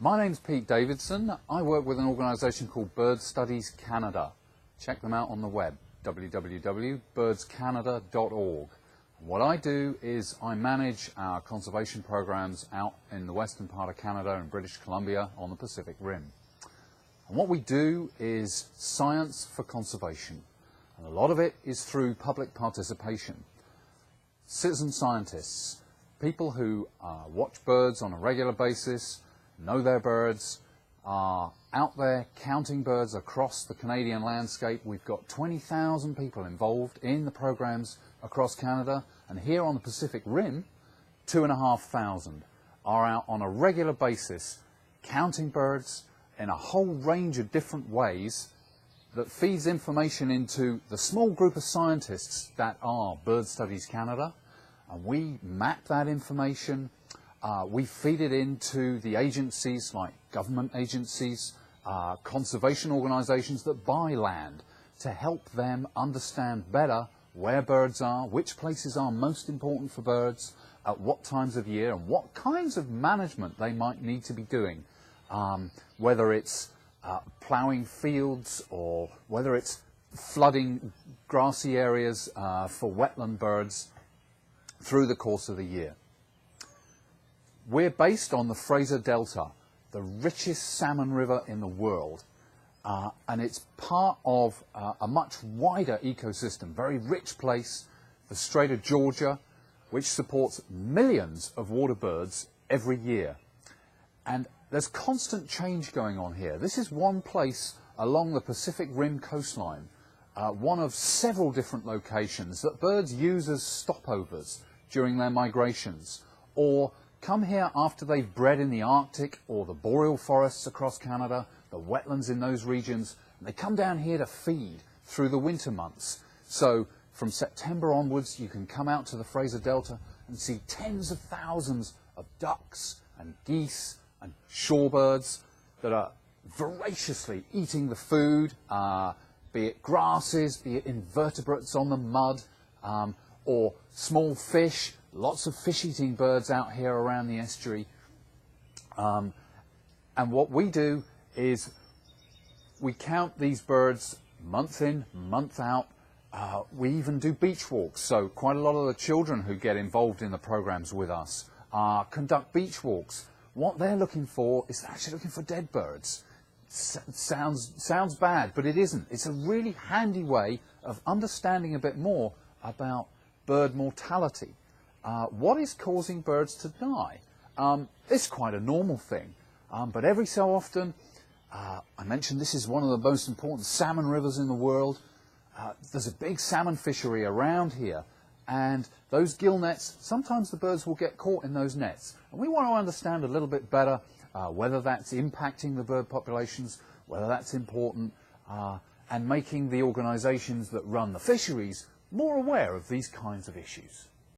My name's Pete Davidson. I work with an organisation called Bird Studies Canada. Check them out on the web, www.birdscanada.org. What I do is I manage our conservation programs out in the western part of Canada and British Columbia on the Pacific Rim. And what we do is science for conservation. And a lot of it is through public participation. Citizen scientists, people who watch birds on a regular basis, know their birds, are out there counting birds across the Canadian landscape. We've got 20,000 people involved in the programs across Canada, and here on the Pacific Rim, 2,500 are out on a regular basis counting birds in a whole range of different ways that feeds information into the small group of scientists that are Bird Studies Canada, and we map that information. We feed it into the agencies like government agencies, conservation organisations that buy land to help them understand better where birds are, which places are most important for birds, at what times of year, and what kinds of management they might need to be doing, whether it's ploughing fields or whether it's flooding grassy areas for wetland birds through the course of the year. We're based on the Fraser Delta, the richest salmon river in the world, and it's part of a much wider ecosystem, very rich place, the Strait of Georgia, which supports millions of water birds every year. And there's constant change going on here. This is one place along the Pacific Rim coastline, one of several different locations that birds use as stopovers during their migrations, or come here after they've bred in the Arctic or the boreal forests across Canada, the wetlands in those regions, and they come down here to feed through the winter months. So from September onwards, you can come out to the Fraser Delta and see tens of thousands of ducks and geese and shorebirds that are voraciously eating the food, be it grasses, be it invertebrates on the mud, or small fish. Lots of fish-eating birds out here around the estuary. And what we do is we count these birds month in, month out. We even do beach walks. So quite a lot of the children who get involved in the programs with us conduct beach walks. What they're looking for is they're actually looking for dead birds. Sounds bad, but it isn't. It's a really handy way of understanding a bit more about bird mortality. What is causing birds to die? It's quite a normal thing, but every so often, I mentioned this is one of the most important salmon rivers in the world. There's a big salmon fishery around here, and those gill nets, sometimes the birds will get caught in those nets. And we want to understand a little bit better whether that's impacting the bird populations, whether that's important, and making the organisations that run the fisheries more aware of these kinds of issues.